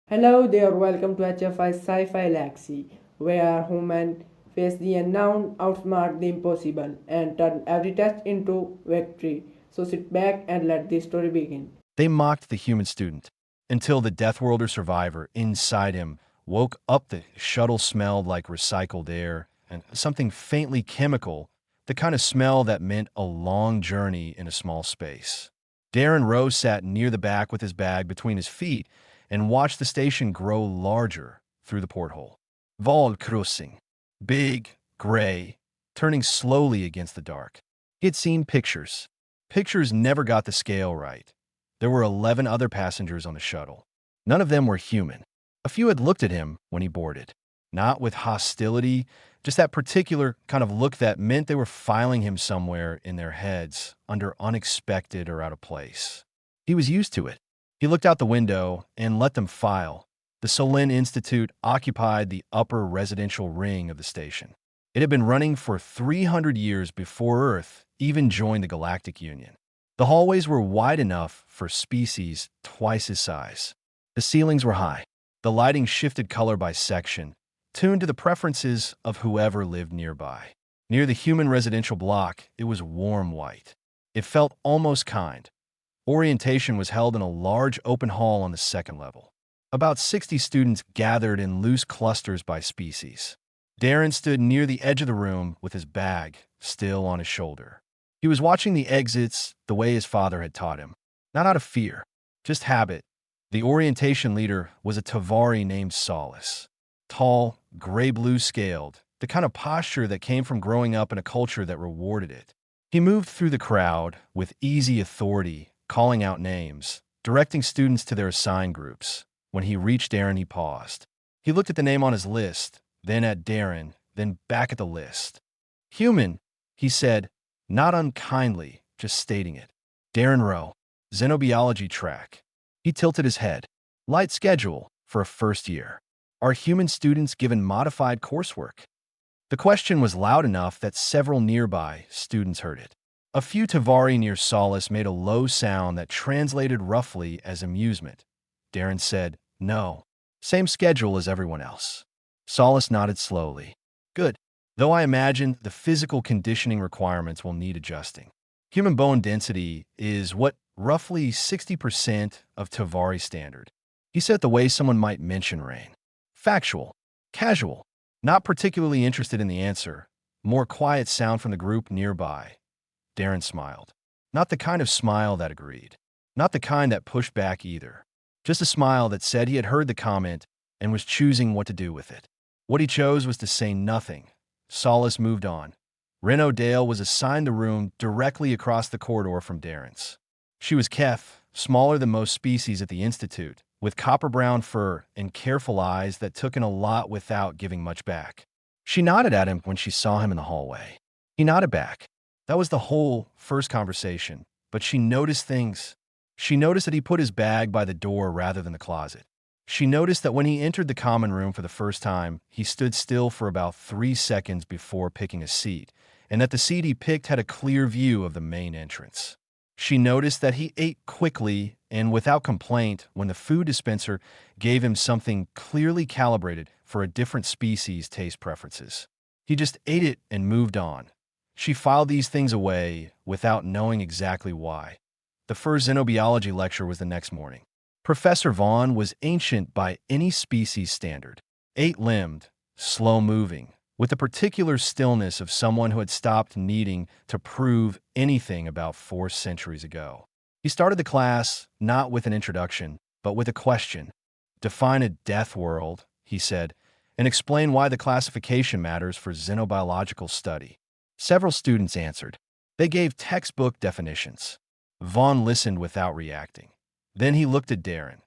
Hello there, welcome to HFY Sci-Fi Galaxy, where humans face the unknown, outsmart the impossible, and turn every test into victory. So sit back and let the story begin. They mocked the human student until the Deathworlder survivor inside him woke up. The shuttle smelled like recycled air and something faintly chemical, the kind of smell that meant a long journey in a small space. Darren Rowe sat near the back with his bag between his feet and watched the station grow larger through the porthole. Vol crossing, big, gray, turning slowly against the dark. He had seen pictures. Pictures never got the scale right. There were 11 other passengers on the shuttle. None of them were human. A few had looked at him when he boarded, not with hostility, just that particular kind of look that meant they were filing him somewhere in their heads under unexpected or out of place. He was used to it. He looked out the window and let them file. The Solin Institute occupied the upper residential ring of the station. It had been running for 300 years before Earth even joined the Galactic Union. The hallways were wide enough for species twice his size. The ceilings were high. The lighting shifted color by section, tuned to the preferences of whoever lived nearby. Near the human residential block, it was warm white. It felt almost kind. Orientation was held in a large open hall on the second level. About 60 students gathered in loose clusters by species. Darren stood near the edge of the room with his bag still on his shoulder. He was watching the exits the way his father had taught him, not out of fear, just habit. The orientation leader was a Tavari named Solace. Tall, gray-blue scaled, the kind of posture that came from growing up in a culture that rewarded it. He moved through the crowd with easy authority, calling out names, directing students to their assigned groups. When he reached Darren, he paused. He looked at the name on his list, then at Darren, then back at the list. Human, he said, not unkindly, just stating it. Darren Rowe, Xenobiology track. He tilted his head. Light schedule for a first year. Are human students given modified coursework? The question was loud enough that several nearby students heard it. A few Tavari near Solace made a low sound that translated roughly as amusement. Darren said, no. Same schedule as everyone else. Solace nodded slowly. Good. Though I imagine the physical conditioning requirements will need adjusting. Human bone density is what, roughly 60% of Tavari standard. He said the way someone might mention rain. Factual. Casual. Not particularly interested in the answer. More quiet sound from the group nearby. Darren smiled. Not the kind of smile that agreed. Not the kind that pushed back either. Just a smile that said he had heard the comment and was choosing what to do with it. What he chose was to say nothing. Solace moved on. Ren O'Dale was assigned the room directly across the corridor from Darren's. She was Kef, smaller than most species at the Institute, with copper-brown fur and careful eyes that took in a lot without giving much back. She nodded at him when she saw him in the hallway. He nodded back. That was the whole first conversation, but she noticed things. She noticed that he put his bag by the door rather than the closet. She noticed that when he entered the common room for the first time, he stood still for about 3 seconds before picking a seat, and that the seat he picked had a clear view of the main entrance. She noticed that he ate quickly and without complaint when the food dispenser gave him something clearly calibrated for a different species' taste preferences. He just ate it and moved on. She filed these things away without knowing exactly why. The first xenobiology lecture was the next morning. Professor Vaughn was ancient by any species standard, 8-limbed, slow-moving, with the particular stillness of someone who had stopped needing to prove anything about 4 centuries ago. He started the class not with an introduction, but with a question. Define a death world, he said, and explain why the classification matters for xenobiological study. Several students answered. They gave textbook definitions. Vaughn listened without reacting. Then he looked at Darren.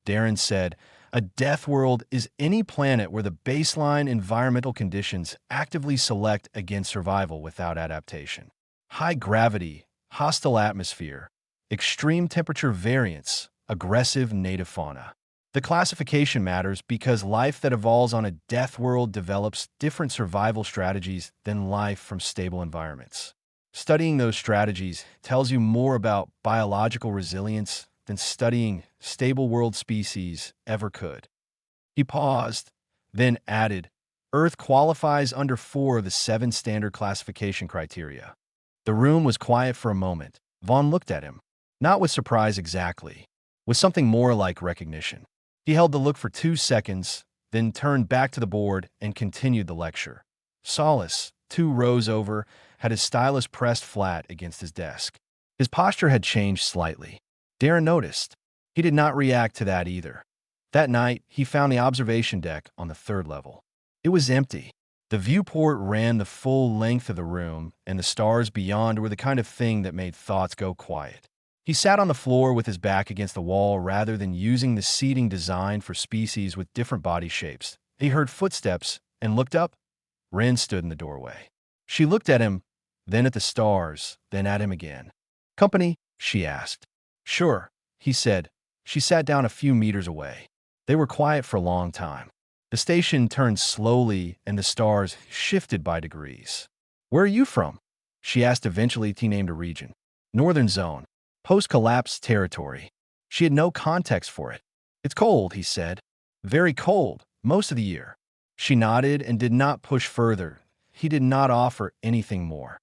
Darren said, a death world is any planet where the baseline environmental conditions actively select against survival without adaptation. High gravity, hostile atmosphere, extreme temperature variance, aggressive native fauna. The classification matters because life that evolves on a death world develops different survival strategies than life from stable environments. Studying those strategies tells you more about biological resilience than studying stable world species ever could. He paused, then added, Earth qualifies under 4 of the 7 standard classification criteria. The room was quiet for a moment. Vaughn looked at him, not with surprise exactly, with something more like recognition. He held the look for 2 seconds, then turned back to the board and continued the lecture. Solace, 2 rows over, had his stylus pressed flat against his desk. His posture had changed slightly. Darren noticed. He did not react to that either. That night, he found the observation deck on the 3rd level. It was empty. The viewport ran the full length of the room, and the stars beyond were the kind of thing that made thoughts go quiet. He sat on the floor with his back against the wall rather than using the seating designed for species with different body shapes. He heard footsteps and looked up. Ren stood in the doorway. She looked at him, then at the stars, then at him again. "Company?" she asked. "Sure," he said. She sat down a few meters away. They were quiet for a long time. The station turned slowly and the stars shifted by degrees. "Where are you from?" she asked. Eventually, he named a region. "Northern Zone. Post-collapse territory." She had no context for it. "It's cold," he said. "Very cold, most of the year." She nodded and did not push further. He did not offer anything more.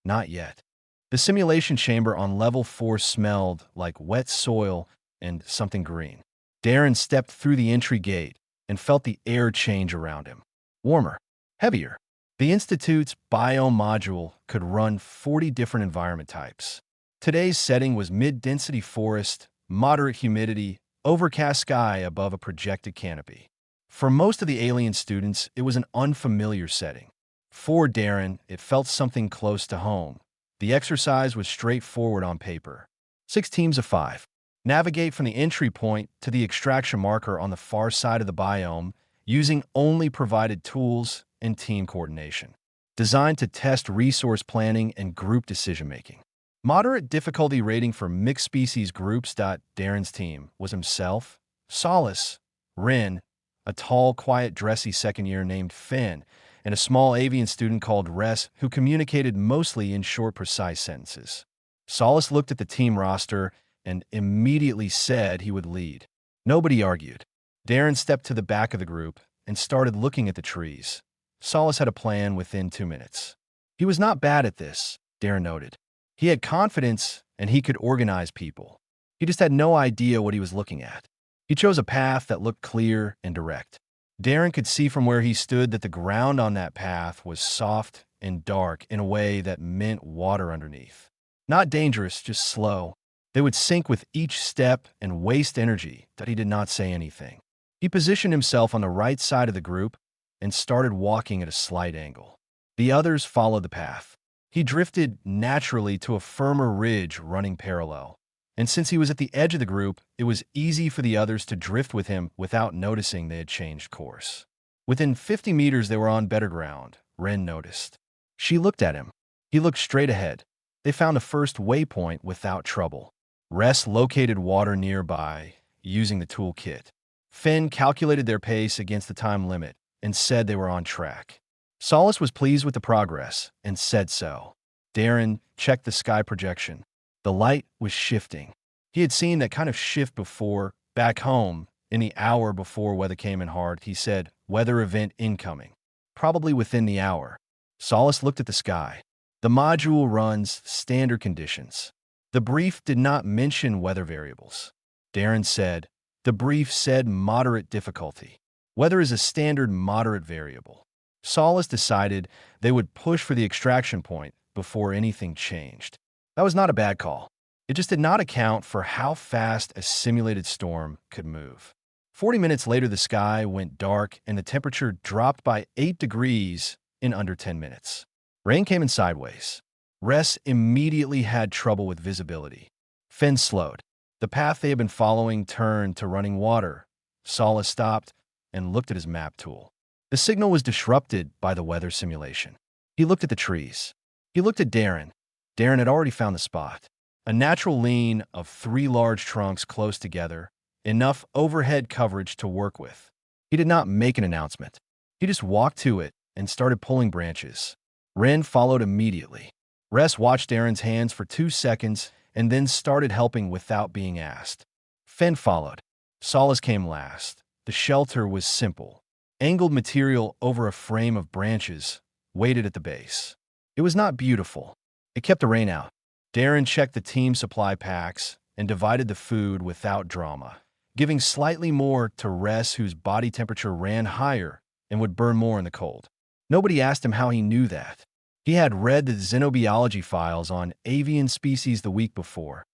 Not yet. The simulation chamber on level 4 smelled like wet soil and something green. Darren stepped through the entry gate and felt the air change around him. Warmer, heavier. The Institute's biome module could run 40 different environment types. Today's setting was mid-density forest, moderate humidity, overcast sky above a projected canopy. For most of the alien students, it was an unfamiliar setting. For Darren, it felt something close to home. The exercise was straightforward on paper. 6 teams of 5. Navigate from the entry point to the extraction marker on the far side of the biome using only provided tools and team coordination. Designed to test resource planning and group decision-making. Moderate difficulty rating for mixed species groups. Darren's team was himself, Solace, Ren, a tall, quiet, dressy second-year named Finn, and a small avian student called Ress who communicated mostly in short, precise sentences. Solace looked at the team roster and immediately said he would lead. Nobody argued. Darren stepped to the back of the group and started looking at the trees. Solace had a plan within 2 minutes. He was not bad at this, Darren noted. He had confidence and he could organize people. He just had no idea what he was looking at. He chose a path that looked clear and direct. Darren could see from where he stood that the ground on that path was soft and dark in a way that meant water underneath. Not dangerous, just slow. They would sink with each step and waste energy. That he did not say anything. He positioned himself on the right side of the group and started walking at a slight angle. The others followed the path. He drifted naturally to a firmer ridge running parallel. And since he was at the edge of the group, it was easy for the others to drift with him without noticing they had changed course. Within 50 meters, they were on better ground, Ren noticed. She looked at him. He looked straight ahead. They found the first waypoint without trouble. Ress located water nearby using the toolkit. Finn calculated their pace against the time limit and said they were on track. Solace was pleased with the progress and said so. Darren checked the sky projection. The light was shifting. He had seen that kind of shift before, back home, in the hour before weather came in hard. He said, "Weather event incoming." Probably within the hour. Solace looked at the sky. The module runs standard conditions. The brief did not mention weather variables. Darren said, "The brief said moderate difficulty. Weather is a standard moderate variable." Solace decided they would push for the extraction point before anything changed. That was not a bad call. It just did not account for how fast a simulated storm could move. 40 minutes later, the sky went dark and the temperature dropped by 8 degrees in under 10 minutes. Rain came in sideways. Ress immediately had trouble with visibility. Finn slowed. The path they had been following turned to running water. Solace stopped and looked at his map tool. The signal was disrupted by the weather simulation. He looked at the trees. He looked at Darren. Darren had already found the spot. A natural lean of 3 large trunks close together, enough overhead coverage to work with. He did not make an announcement. He just walked to it and started pulling branches. Ren followed immediately. Ress watched Darren's hands for 2 seconds and then started helping without being asked. Fen followed. Solace came last. The shelter was simple. Angled material over a frame of branches, weighted at the base. It was not beautiful. It kept the rain out. Darren checked the team supply packs and divided the food without drama, giving slightly more to Ress, whose body temperature ran higher and would burn more in the cold. Nobody asked him how he knew that. He had read the xenobiology files on avian species the week before.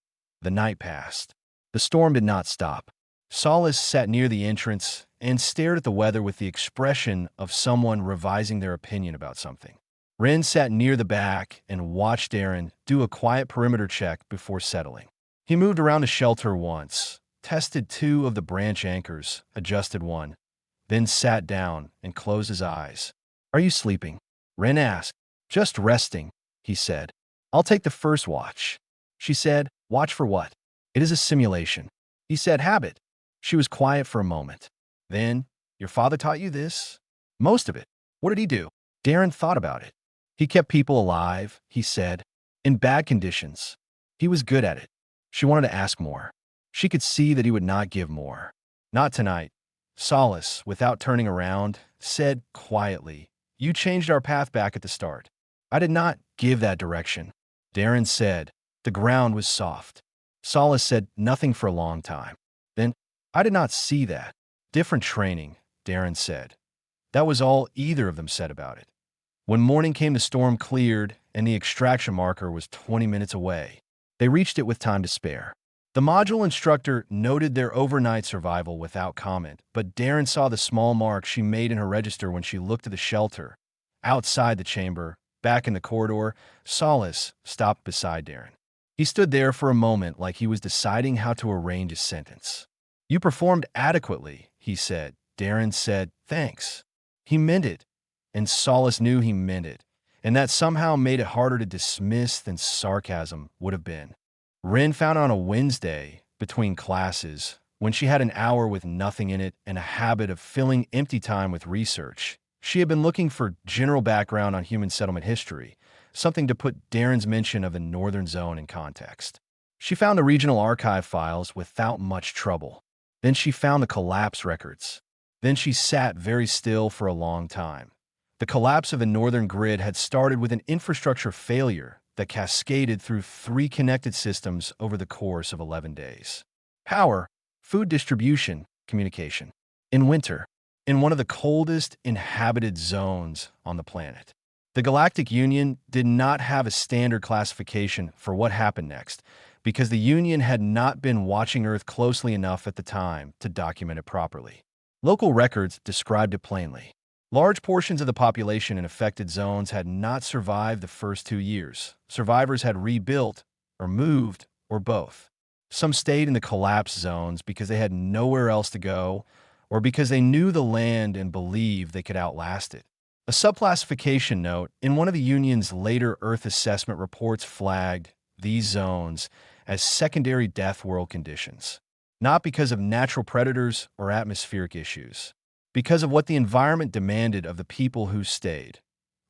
The night passed. The storm did not stop. Solace sat near the entrance and stared at the weather with the expression of someone revising their opinion about something. Ren sat near the back and watched Darren do a quiet perimeter check before settling. He moved around the shelter once, tested 2 of the branch anchors, adjusted one, then sat down and closed his eyes. "Are you sleeping?" Ren asked. "Just resting," he said. "I'll take the first watch." She said, "Watch for what?" "It is a simulation." He said, "Habit." She was quiet for a moment. Then, "Your father taught you this?" "Most of it." "What did he do?" Darren thought about it. "He kept people alive," he said, "in bad conditions. He was good at it." She wanted to ask more. She could see that he would not give more. "Not tonight." Solace, without turning around, said quietly, "You changed our path back at the start." "I did not give that direction." Darren said. The ground was soft. Solace said nothing for a long time. Then, "I did not see that." "Different training," Darren said. That was all either of them said about it. When morning came, the storm cleared, and the extraction marker was 20 minutes away. They reached it with time to spare. The module instructor noted their overnight survival without comment, but Darren saw the small mark she made in her register when she looked at the shelter. Outside the chamber, back in the corridor, Solace stopped beside Darren. He stood there for a moment like he was deciding how to arrange a sentence. "You performed adequately," he said. Darren said, "Thanks." He meant it, and Solace knew he meant it, and that somehow made it harder to dismiss than sarcasm would have been. Ren found on a Wednesday, between classes, when she had an hour with nothing in it and a habit of filling empty time with research. She had been looking for general background on human settlement history, something to put Darren's mention of the Northern Zone in context. She found the regional archive files without much trouble. Then she found the collapse records. Then she sat very still for a long time. The collapse of the northern grid had started with an infrastructure failure that cascaded through 3 connected systems over the course of 11 days. Power, food distribution, communication. In winter, in one of the coldest inhabited zones on the planet. The Galactic Union did not have a standard classification for what happened next, because the Union had not been watching Earth closely enough at the time to document it properly. Local records described it plainly. Large portions of the population in affected zones had not survived the first 2 years. Survivors had rebuilt, or moved, or both. Some stayed in the collapse zones because they had nowhere else to go, or because they knew the land and believed they could outlast it. A subclassification note in one of the Union's later Earth assessment reports flagged these zones as secondary Deathworld conditions, not because of natural predators or atmospheric issues, because of what the environment demanded of the people who stayed.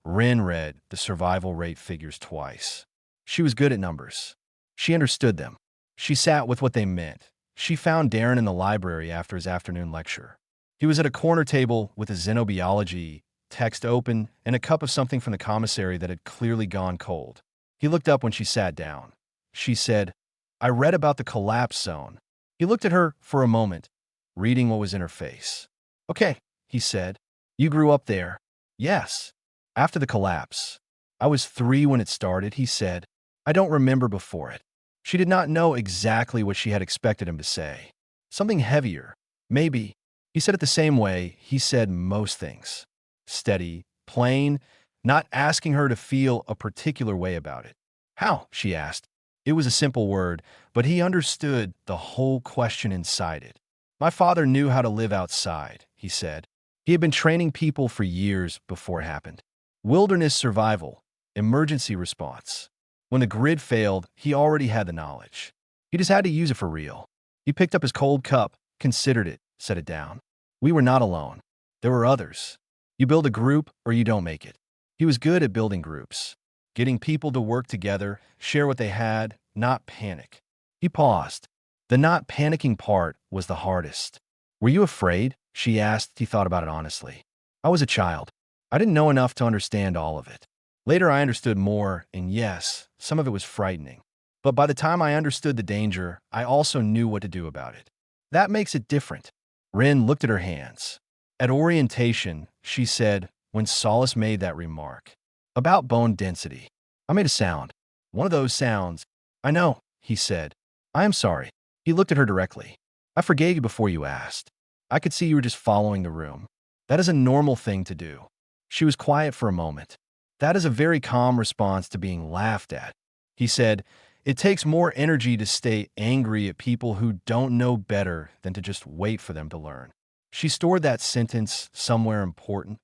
Ren read the survival rate figures twice. She was good at numbers. She understood them. She sat with what they meant. She found Darren in the library after his afternoon lecture. He was at a corner table with a xenobiology text open and a cup of something from the commissary that had clearly gone cold. He looked up when she sat down. She said, "I read about the collapse zone." He looked at her for a moment, reading what was in her face. "Okay," he said. "You grew up there." "Yes." "After the collapse." "I was 3 when it started," he said. "I don't remember before it." She did not know exactly what she had expected him to say. Something heavier. Maybe. He said it the same way he said most things. Steady, plain, not asking her to feel a particular way about it. "How?" she asked. It was a simple word, but he understood the whole question inside it. "My father knew how to live outside," he said. He had been training people for years before it happened. Wilderness survival, emergency response. When the grid failed, he already had the knowledge. He just had to use it for real. He picked up his cold cup, considered it, set it down. We were not alone. There were others. You build a group or you don't make it. He was good at building groups. getting people to work together, share what they had, not panic. He paused. The not panicking part was the hardest. Were you afraid? She asked. He thought about it honestly. I was a child. I didn't know enough to understand all of it. Later, I understood more, and yes, some of it was frightening. But by the time I understood the danger, I also knew what to do about it. That makes it different. Rin looked at her hands. At orientation, she said, when Solace made that remark. About bone density. I made a sound. One of those sounds. I know, he said. I am sorry. He looked at her directly. I forgave you before you asked. I could see you were just following the room. That is a normal thing to do. She was quiet for a moment. That is a very calm response to being laughed at. He said, it takes more energy to stay angry at people who don't know better than to just wait for them to learn. She stored that sentence somewhere important.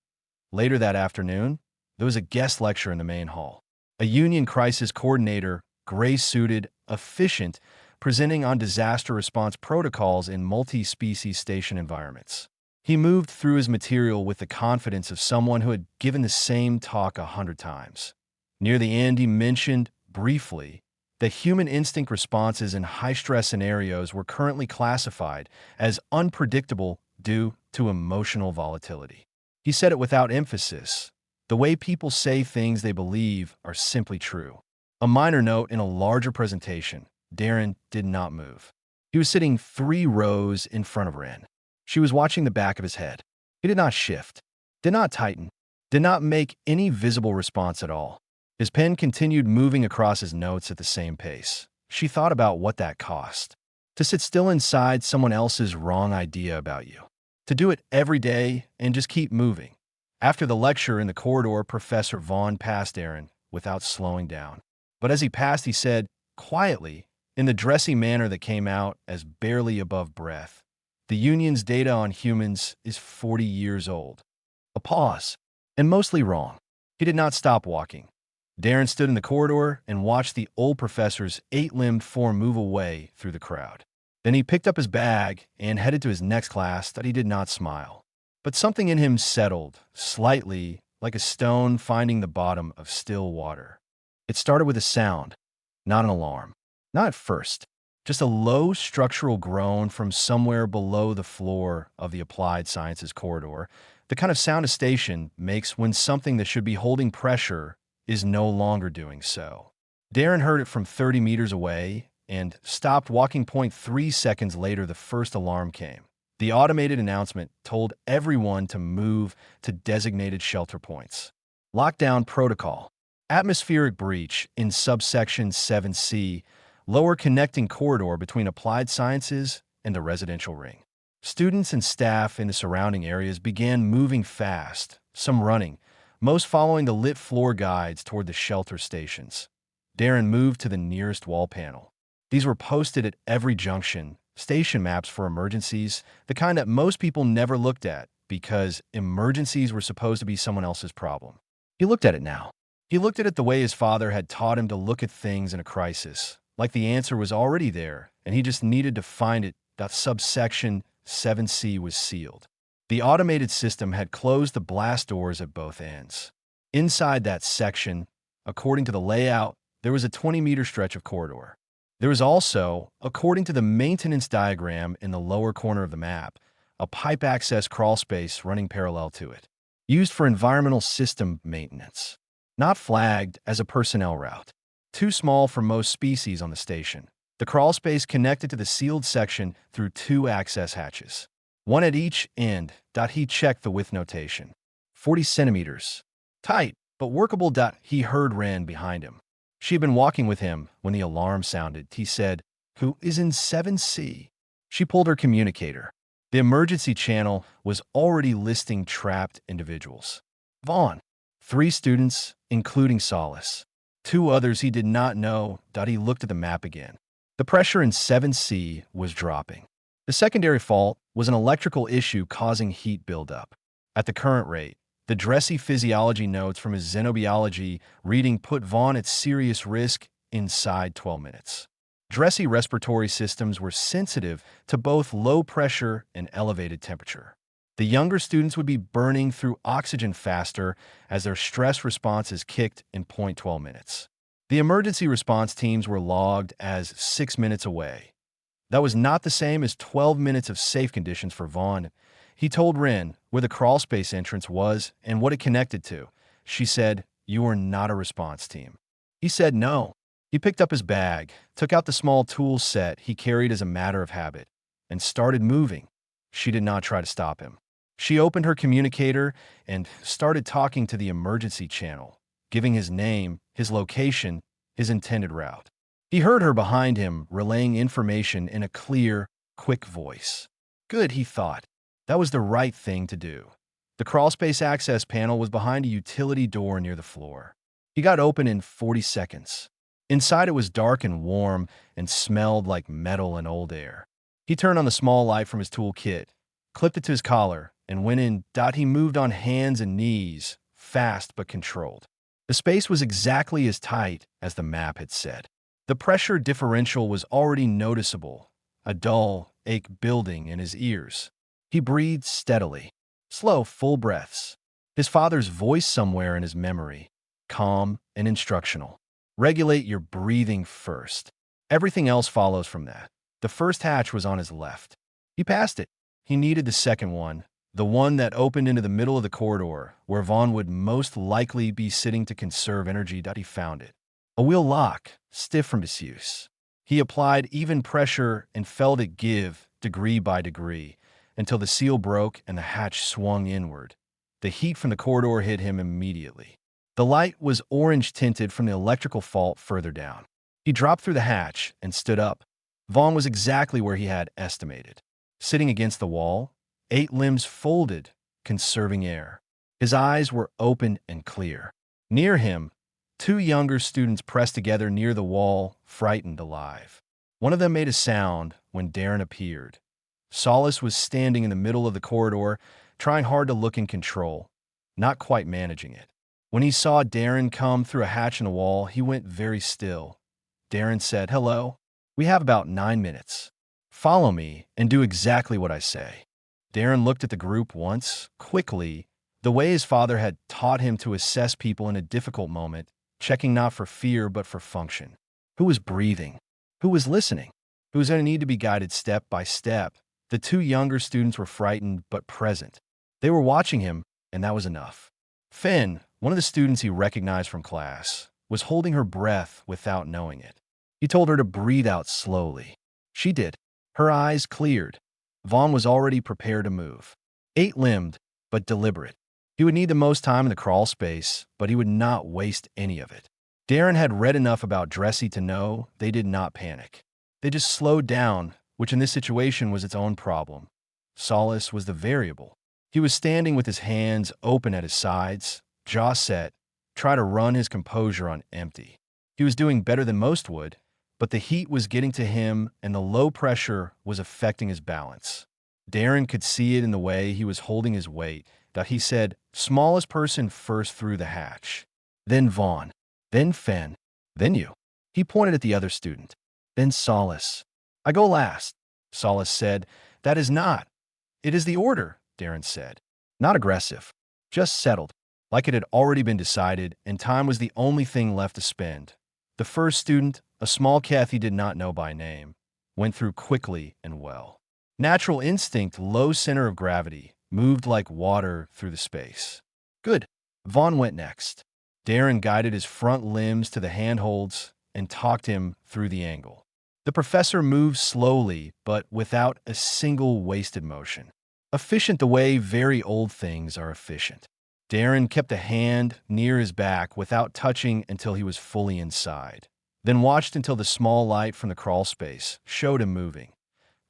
Later that afternoon, there was a guest lecture in the main hall. A union crisis coordinator, gray-suited, efficient, presenting on disaster response protocols in multi-species station environments. He moved through his material with the confidence of someone who had given the same talk 100 times. Near the end, he mentioned, briefly, that human instinct responses in high-stress scenarios were currently classified as unpredictable due to emotional volatility. He said it without emphasis. The way people say things they believe are simply true. A minor note in a larger presentation, Darren did not move. He was sitting 3 rows in front of Ren. She was watching the back of his head. He did not shift, did not tighten, did not make any visible response at all. His pen continued moving across his notes at the same pace. She thought about what that cost. To sit still inside someone else's wrong idea about you. To do it every day and just keep moving. After the lecture in the corridor, Professor Vaughn passed Aaron without slowing down. But as he passed, he said, quietly, in the dressy manner that came out as barely above breath, the Union's data on humans is 40 years old. A pause, and mostly wrong. He did not stop walking. Darren stood in the corridor and watched the old professor's 8-limbed form move away through the crowd. Then he picked up his bag and headed to his next class that he did not smile. But something in him settled, slightly, like a stone finding the bottom of still water. It started with a sound, not an alarm. Not at first. Just a low structural groan from somewhere below the floor of the Applied Sciences corridor, the kind of sound a station makes when something that should be holding pressure is no longer doing so. Darren heard it from 30 meters away and stopped walking. 0.3 seconds later, the first alarm came. The automated announcement told everyone to move to designated shelter points. Lockdown protocol. Atmospheric breach in subsection 7C, lower connecting corridor between Applied Sciences and the residential ring. Students and staff in the surrounding areas began moving fast, some running, most following the lit floor guides toward the shelter stations. Darren moved to the nearest wall panel. These were posted at every junction, station maps for emergencies, the kind that most people never looked at because emergencies were supposed to be someone else's problem. He looked at it now. He looked at it the way his father had taught him to look at things in a crisis, like the answer was already there, and he just needed to find it. That subsection 7C was sealed. The automated system had closed the blast doors at both ends. Inside that section, according to the layout, there was a 20-meter stretch of corridor. There was also, according to the maintenance diagram in the lower corner of the map, a pipe access crawl space running parallel to it, used for environmental system maintenance. Not flagged as a personnel route. Too small for most species on the station. The crawl space connected to the sealed section through 2 access hatches. One at each end. He checked the width notation. 40 centimeters. Tight, but workable. He heard Ren behind him. She had been walking with him when the alarm sounded. He said, "Who is in 7C?" She pulled her communicator. The emergency channel was already listing trapped individuals. Vaughn. 3 students, including Solace. 2 others he did not know. He looked at the map again. The pressure in 7C was dropping. The secondary fault was an electrical issue causing heat buildup. At the current rate, the dressy physiology notes from his xenobiology reading put Vaughn at serious risk inside 12 minutes. Dressy respiratory systems were sensitive to both low pressure and elevated temperature. The younger students would be burning through oxygen faster as their stress responses kicked in 0.12 minutes. The emergency response teams were logged as 6 minutes away. That was not the same as 12 minutes of safe conditions for Vaughn. He told Ren where the crawlspace entrance was and what it connected to. She said, "You are not a response team." He said no. He picked up his bag, took out the small tool set he carried as a matter of habit, and started moving. She did not try to stop him. She opened her communicator and started talking to the emergency channel, giving his name, his location, his intended route. He heard her behind him, relaying information in a clear, quick voice. Good, he thought. That was the right thing to do. The crawlspace access panel was behind a utility door near the floor. He got open in 40 seconds. Inside it was dark and warm and smelled like metal and old air. He turned on the small light from his toolkit, clipped it to his collar, and went in. He moved on hands and knees, fast but controlled. The space was exactly as tight as the map had said. The pressure differential was already noticeable, a dull ache building in his ears. He breathed steadily, slow, full breaths. His father's voice somewhere in his memory, calm and instructional. Regulate your breathing first. Everything else follows from that. The first hatch was on his left. He passed it. He needed the second one, the one that opened into the middle of the corridor, where Vaughn would most likely be sitting to conserve energy. He found it. A wheel lock, stiff from disuse. He applied even pressure and felt it give, degree by degree, until the seal broke and the hatch swung inward. The heat from the corridor hit him immediately. The light was orange-tinted from the electrical fault further down. He dropped through the hatch and stood up. Vaughn was exactly where he had estimated. Sitting against the wall, 8 limbs folded, conserving air. His eyes were open and clear. Near him, 2 younger students pressed together near the wall, frightened alive. One of them made a sound when Darren appeared. Solace was standing in the middle of the corridor, trying hard to look in control, not quite managing it. When he saw Darren come through a hatch in the wall, he went very still. Darren said, "Hello. We have about 9 minutes. Follow me and do exactly what I say." Darren looked at the group once, quickly, the way his father had taught him to assess people in a difficult moment, checking not for fear but for function. Who was breathing? Who was listening? Who was going to need to be guided step by step? The 2 younger students were frightened but present. They were watching him, and that was enough. Finn, one of the students he recognized from class, was holding her breath without knowing it. He told her to breathe out slowly. She did. Her eyes cleared. Vaughn was already prepared to move. 8-limbed, but deliberate. He would need the most time in the crawl space, but he would not waste any of it. Darren had read enough about Dressy to know they did not panic. They just slowed down, which in this situation was its own problem. Solace was the variable. He was standing with his hands open at his sides, jaw set, trying to run his composure on empty. He was doing better than most would, but the heat was getting to him and the low pressure was affecting his balance. Darren could see it in the way he was holding his weight, that he said, "Smallest person first through the hatch. Then Vaughn. Then Fenn. Then you." He pointed at the other student. Then Solace. "I go last," Solace said. "That is not. It is the order," Darren said. Not aggressive, just settled, like it had already been decided, and time was the only thing left to spend. The first student, a small Kath he did not know by name, went through quickly and well. Natural instinct, low center of gravity, moved like water through the space. Good. Vaughn went next. Darren guided his front limbs to the handholds and talked him through the angle. The professor moved slowly, but without a single wasted motion. Efficient the way very old things are efficient. Darren kept a hand near his back without touching until he was fully inside, then watched until the small light from the crawl space showed him moving.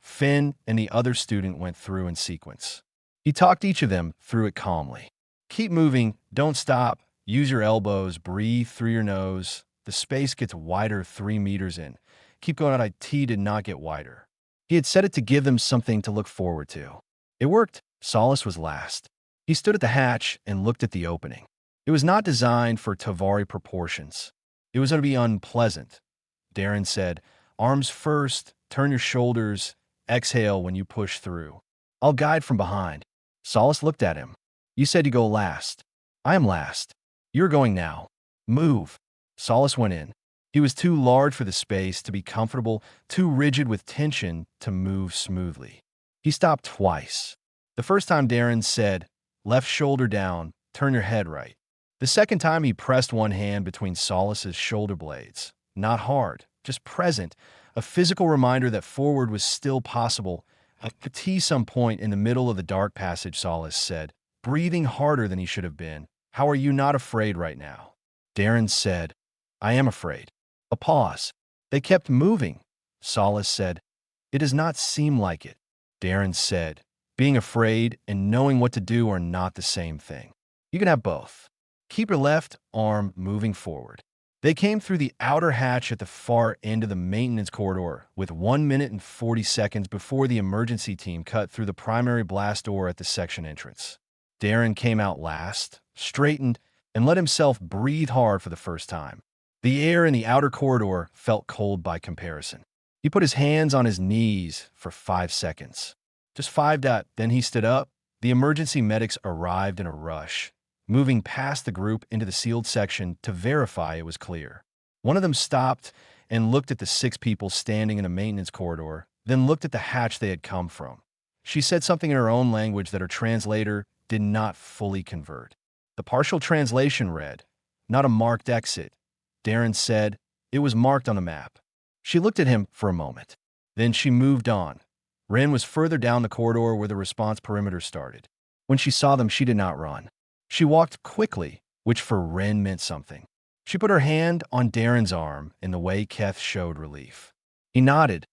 Finn and the other student went through in sequence. He talked each of them through it calmly. Keep moving, don't stop, use your elbows, breathe through your nose. The space gets wider 3 meters in. Keep going. IT did not get wider. He had set it to give them something to look forward to. It worked. Solace was last. He stood at the hatch and looked at the opening. It was not designed for Tavari proportions. It was going to be unpleasant. Darren said, "Arms first, turn your shoulders, exhale when you push through. I'll guide from behind." Solace looked at him. You said you go last. I am last. You're going now. Move. Solace went in. He was too large for the space to be comfortable, too rigid with tension to move smoothly. He stopped twice. The first time Darren said, left shoulder down, turn your head right. The second time he pressed one hand between Solace's shoulder blades. Not hard, just present, a physical reminder that forward was still possible. At some point in the middle of the dark passage, Solace said, breathing harder than he should have been, how are you not afraid right now? Darren said, I am afraid. A pause. They kept moving. Solace said, it does not seem like it. Darren said, being afraid and knowing what to do are not the same thing. You can have both. Keep your left arm moving forward. They came through the outer hatch at the far end of the maintenance corridor with 1 minute and 40 seconds before the emergency team cut through the primary blast door at the section entrance. Darren came out last, straightened, and let himself breathe hard for the first time. The air in the outer corridor felt cold by comparison. He put his hands on his knees for 5 seconds. Just 5. Then he stood up. The emergency medics arrived in a rush, moving past the group into the sealed section to verify it was clear. One of them stopped and looked at the 6 people standing in a maintenance corridor, then looked at the hatch they had come from. She said something in her own language that her translator did not fully convert. The partial translation read, not a marked exit. Darren said, it was marked on the map. She looked at him for a moment. Then she moved on. Ren was further down the corridor where the response perimeter started. When she saw them, she did not run. She walked quickly, which for Ren meant something. She put her hand on Darren's arm in the way Keth showed relief. He nodded.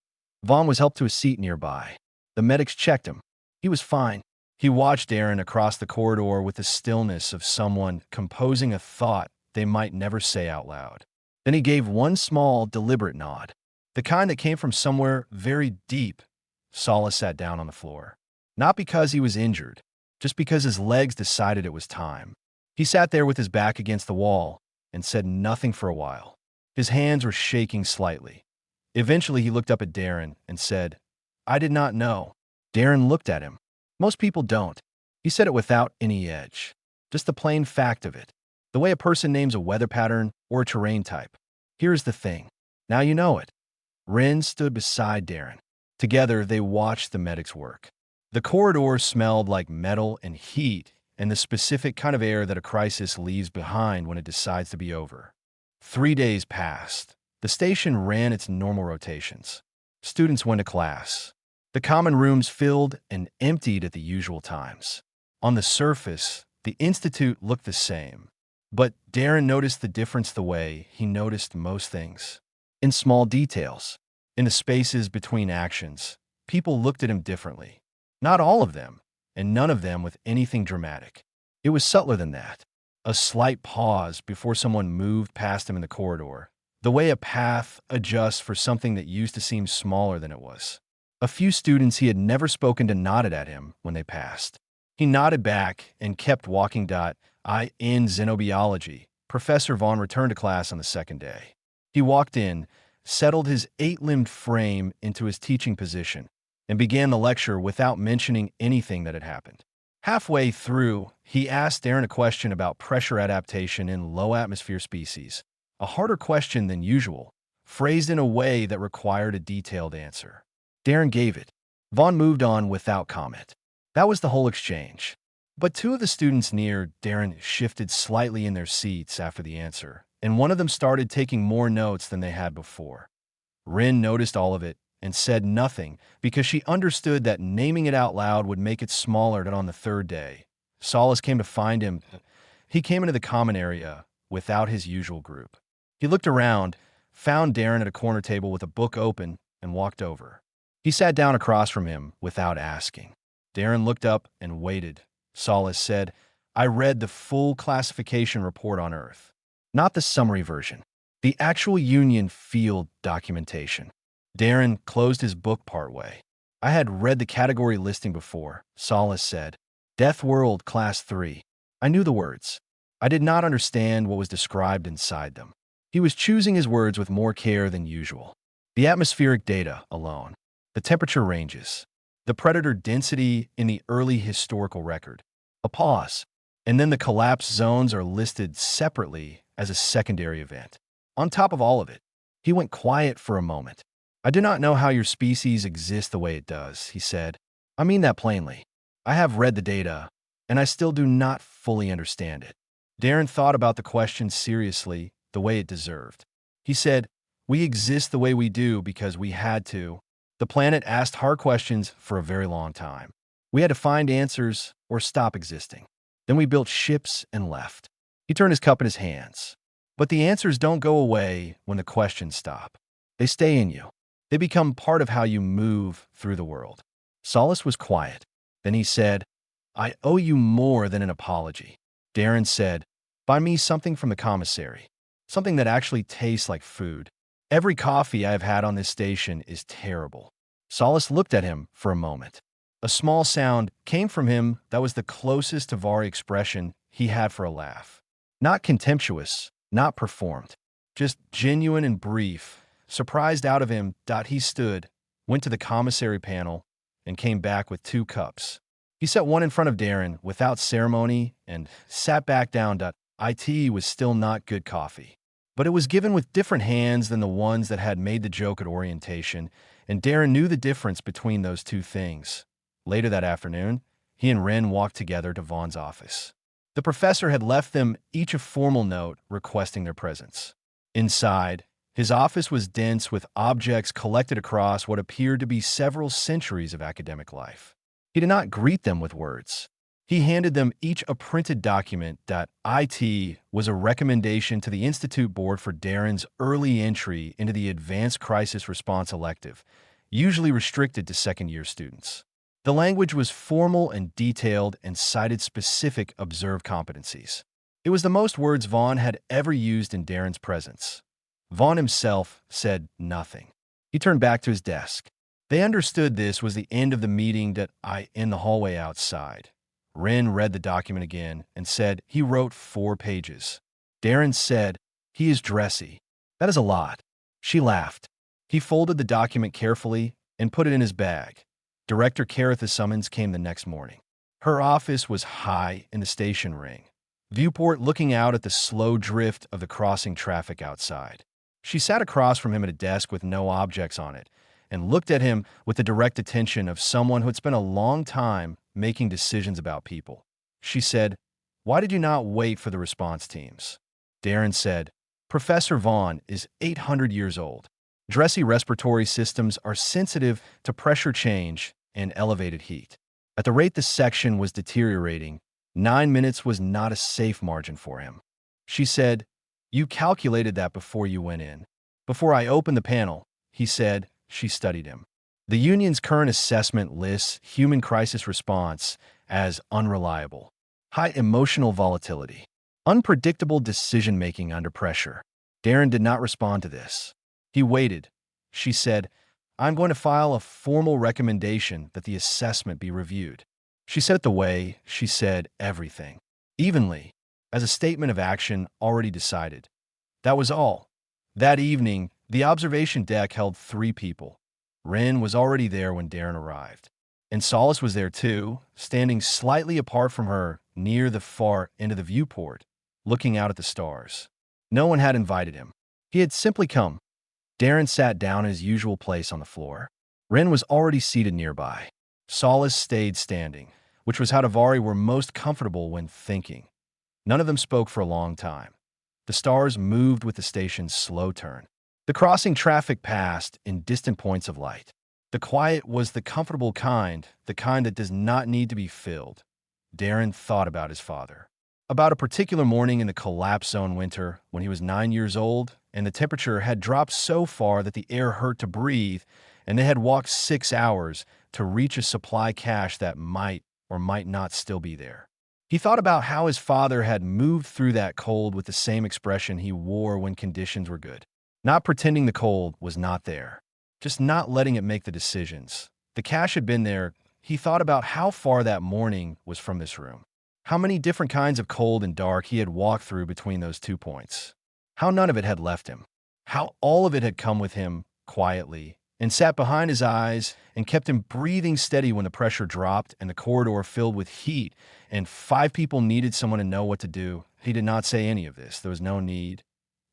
Vaughn was helped to a seat nearby. The medics checked him. He was fine. He watched Darren across the corridor with the stillness of someone composing a thought they might never say out loud. Then he gave one small, deliberate nod, the kind that came from somewhere very deep. Solace sat down on the floor. Not because he was injured, just because his legs decided it was time. He sat there with his back against the wall and said nothing for a while. His hands were shaking slightly. Eventually, he looked up at Darren and said, I did not know. Darren looked at him. Most people don't. He said it without any edge. Just the plain fact of it. The way a person names a weather pattern or a terrain type. Here's the thing. Now you know it. Ren stood beside Darren. Together, they watched the medics work. The corridor smelled like metal and heat and the specific kind of air that a crisis leaves behind when it decides to be over. 3 days passed. The station ran its normal rotations. Students went to class. The common rooms filled and emptied at the usual times. On the surface, the institute looked the same. But Darren noticed the difference the way he noticed most things. In small details. In the spaces between actions, people looked at him differently. Not all of them, and none of them with anything dramatic. It was subtler than that. A slight pause before someone moved past him in the corridor. The way a path adjusts for something that used to seem smaller than it was. A few students he had never spoken to nodded at him when they passed. He nodded back and kept walking. In xenobiology, Professor Vaughn returned to class on the second day. He walked in, settled his 8-limbed frame into his teaching position, and began the lecture without mentioning anything that had happened. Halfway through, he asked Darren a question about pressure adaptation in low-atmosphere species, a harder question than usual, phrased in a way that required a detailed answer. Darren gave it. Vaughn moved on without comment. That was the whole exchange. But 2 of the students near Darren shifted slightly in their seats after the answer, and one of them started taking more notes than they had before. Rin noticed all of it and said nothing because she understood that naming it out loud would make it smaller than on the 3rd day. Solace came to find him. He came into the common area without his usual group. He looked around, found Darren at a corner table with a book open, and walked over. He sat down across from him without asking. Darren looked up and waited. Solace said, I read the full classification report on Earth. Not the summary version. The actual Union field documentation. Darren closed his book partway. I had read the category listing before, Solace said. Deathworld Class 3. I knew the words. I did not understand what was described inside them. He was choosing his words with more care than usual. The atmospheric data alone. The temperature ranges. the predator density in the early historical record. A pause. And then the collapse zones are listed separately as a secondary event. On top of all of it, he went quiet for a moment. I do not know how your species exists the way it does, he said. I mean that plainly. I have read the data, and I still do not fully understand it. Darren thought about the question seriously, the way it deserved. He said, we exist the way we do because we had to. The planet asked hard questions for a very long time. We had to find answers or stop existing. Then we built ships and left. He turned his cup in his hands. But the answers don't go away when the questions stop. They stay in you. They become part of how you move through the world. Solace was quiet. Then he said, I owe you more than an apology. Darren said, buy me something from the commissary. Something that actually tastes like food. Every coffee I have had on this station is terrible. Solace looked at him for a moment. A small sound came from him that was the closest to Vari expression he had for a laugh. Not contemptuous, not performed. Just genuine and brief. Surprised out of him, he stood, went to the commissary panel, and came back with 2 cups. He set one in front of Darren without ceremony and sat back down. It was still not good coffee. But it was given with different hands than the ones that had made the joke at orientation, and Darren knew the difference between those 2 things. Later that afternoon, he and Ren walked together to Vaughn's office. The professor had left them each a formal note requesting their presence. Inside, his office was dense with objects collected across what appeared to be several centuries of academic life. He did not greet them with words. He handed them each a printed document that IT was a recommendation to the Institute Board for Darren's early entry into the Advanced Crisis Response elective, usually restricted to second-year students. The language was formal and detailed and cited specific observed competencies. It was the most words Vaughn had ever used in Darren's presence. Vaughn himself said nothing. He turned back to his desk. They understood this was the end of the meeting in the hallway outside. Ren read the document again and said he wrote 4 pages. Darren said, he is dressy. That is a lot. She laughed. He folded the document carefully and put it in his bag. Director Caritha's summons came the next morning. Her office was high in the station ring, viewport looking out at the slow drift of the crossing traffic outside. She sat across from him at a desk with no objects on it and looked at him with the direct attention of someone who had spent a long time making decisions about people. She said, why did you not wait for the response teams? Darren said, Professor Vaughn is 800 years old. Dressy respiratory systems are sensitive to pressure change and elevated heat. At the rate the section was deteriorating, 9 minutes was not a safe margin for him. She said, you calculated that before you went in. Before I opened the panel, he said. She studied him. The union's current assessment lists human crisis response as unreliable, high emotional volatility, unpredictable decision-making under pressure. Darren did not respond to this. He waited. She said, I'm going to file a formal recommendation that the assessment be reviewed. She said it the way she said everything, evenly, as a statement of action already decided. That was all. That evening, the observation deck held 3 people. Ren was already there when Darren arrived. And Solace was there too, standing slightly apart from her near the far end of the viewport, looking out at the stars. No one had invited him. He had simply come. Darren sat down in his usual place on the floor. Ren was already seated nearby. Solace stayed standing, which was how Davari were most comfortable when thinking. None of them spoke for a long time. The stars moved with the station's slow turn. The crossing traffic passed in distant points of light. The quiet was the comfortable kind, the kind that does not need to be filled. Darren thought about his father. About a particular morning in the collapse zone winter when he was 9 years old and the temperature had dropped so far that the air hurt to breathe, and they had walked 6 hours to reach a supply cache that might or might not still be there. He thought about how his father had moved through that cold with the same expression he wore when conditions were good. Not pretending the cold was not there, just not letting it make the decisions. The cache had been there. He thought about how far that morning was from this room. How many different kinds of cold and dark he had walked through between those 2 points. How none of it had left him. How all of it had come with him quietly and sat behind his eyes and kept him breathing steady when the pressure dropped and the corridor filled with heat, and 5 people needed someone to know what to do. He did not say any of this. There was no need.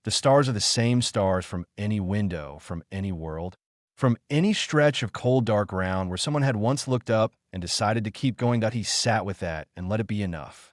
The stars are the same stars from any window, from any world, from any stretch of cold, dark ground where someone had once looked up and decided to keep going. That he sat with that and let it be enough.